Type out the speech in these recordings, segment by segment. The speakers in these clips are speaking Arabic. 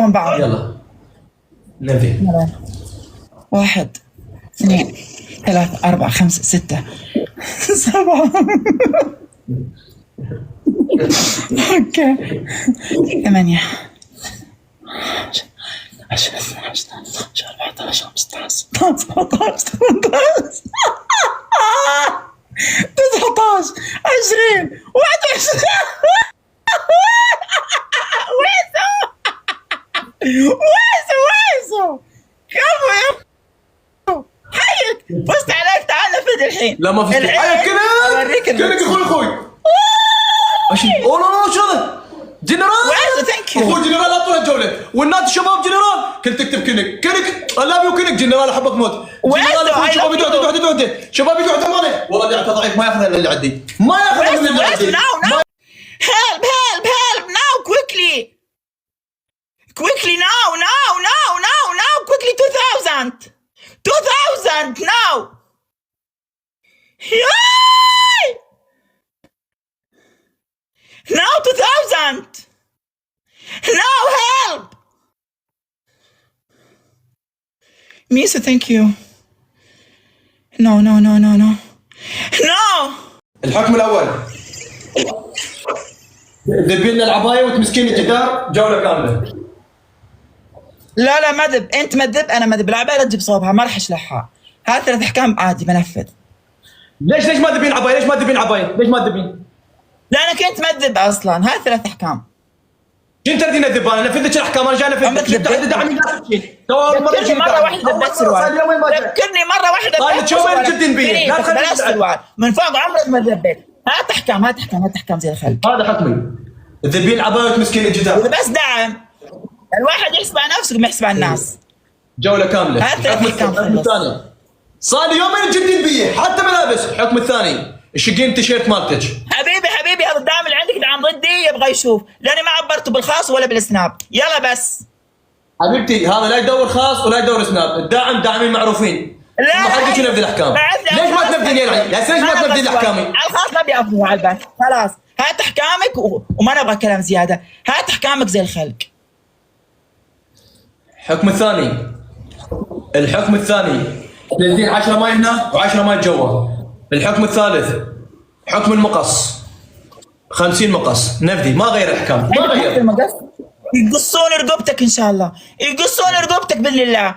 من بعض. يلا نبي 1 2 3 4 5 6 7 اوكي 8 10 11 12 14 15 16 17 18 19 20 21 ويسو كفو يا حيك فزت عليك. تعال نفذ الحين. لا ما في حيك كنك اخوي اوه لا شو هذا جنرال ثانك يو اخوي جنرال لا طول الجوله والناس شباب جنرال كنت تكتب كنك اي لاف يو كنك جنرال احبك موت جنرال اخوي شباب يدعوا شباب يدعوا ثمانية والله قاعد ضعيف ما ياخذ اللي عندي ما ياخذ من اللي عندي. help now quickly now quickly 2000 now. Yay! Now 2000 now help Misa thank you no الحكم الاول ذبي لنا العبايه وتمسكين الجدار جوله كامله. لا ما ذب، انت ما تذب انا ما ذب. العبايه لا تجيب صوبها ما راح اشلحها. هذه 3 احكام عادي بنفذ. ليش ما تذبين عبايه؟ ليش ما تذبين عبايه؟ ليش ما تذبين؟ لانك انت ما تذب اصلا. هذه 3 احكام. انت تردين اذب انا نفذت الاحكام انا جاي انفذ. جبت عندي دعم ذكرني مره واحده ذبيت سروال. ذكرني مره واحده طيب شو وين جدين بيه؟ لا بلاش سروال من فوق عمرك ما ذبيت. هات احكام زي الخلق. هذا حكمي. تذبين العبايه وتمسكين الجدار. بس دعم. الواحد يحسب على نفسه ما يحسب على الناس. جوله كامله. الحكم الثاني صار لي يومين جدين بيه حتى ملابس. الحكم الثاني الشقين التيشيرت مالتك. حبيبي هذا الدعم اللي عندك دعم ضدي يبغى يشوف لاني ما عبرته بالخاص ولا بالسناب. يلا بس حبيبتي هذا لا يدور خاص ولا يدور سناب. الداعم داعمين معروفين. لا ما حد ينفذ الاحكام. ليش ما تنفذين يعني؟ ليش ما تنفذين احكامي؟ الخاص ما بيأخذوا على البث. خلاص هات احكامك وما نبغى كلام زياده. هات احكامك زي الخلق. الحكم الثاني تنزين 10 ماي هنا و10 ماي جوا. الحكم الثالث حكم المقص 50 مقص نفذي ما غير احكام ما غير. يقصون رقبتك ان شاء الله يقصون رقبتك باذن الله.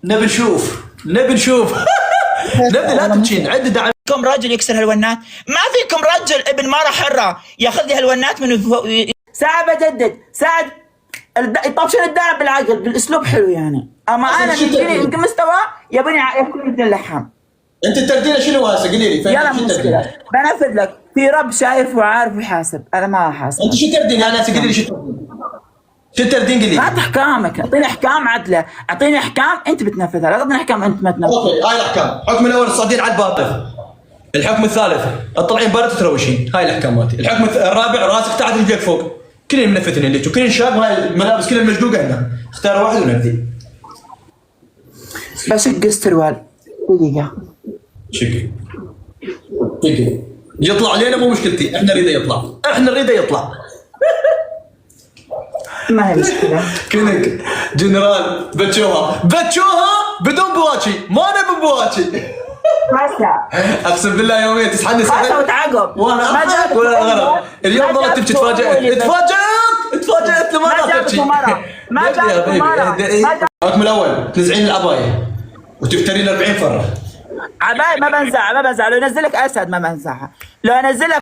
نبي نشوف نبي لا تبكين عد دعم. فيكم رجل يكسر هالونات؟ ما فيكم رجل ابن مرة حرة ياخذ لي هالونات من ساعة بجدد ساعة يطفشون الدعم بالعقل بالاسلوب حلو يعني. اما انا يمكن مستوى يبني يكون مثل اللحم. انت تردين شنو هسه قولي لي. يلا مشكلة بنفذ لك. في رب شايف وعارف ويحاسب. انا ما احاسب. انت شو تردين انا هسه قولي لي شو تردين قولي. هات احكامك. اعطيني احكام عدله. اعطيني احكام انت بتنفذها. لا تعطيني احكام انت ما تنفذها. اوكي هاي الاحكام. الحكم الاول الصاعدين على الباطل. الحكم الثالث الطلعين برا تتروشين. هاي الاحكام مالتي. الحكم الرابع راسك تحت رجلك فوق. كلنا منفذين اللي وكلنا شاب. هاي الملابس كلها مشقوقه هنا. اختار واحد ونفذي. بس قص سروال دقيقه. شقي يطلع علينا مو مشكلتي. احنا نريده يطلع ما هي مشكلة. كنك جنرال بتشوها بدون بواكي. ما نبي بواكي. اقسم بالله يومين تسحني خاصة وتعاقب. وانا ما جابت ولا غلط. اليوم ظلت تبكي. تفاجأت لما ما تبكي. ما جابت مرة. الحكم الاول تنزعين العبايه وتفترين 40 فرة. عباية ما بنزعها لو ينزلك اسد ما بنزعها. لو انزلك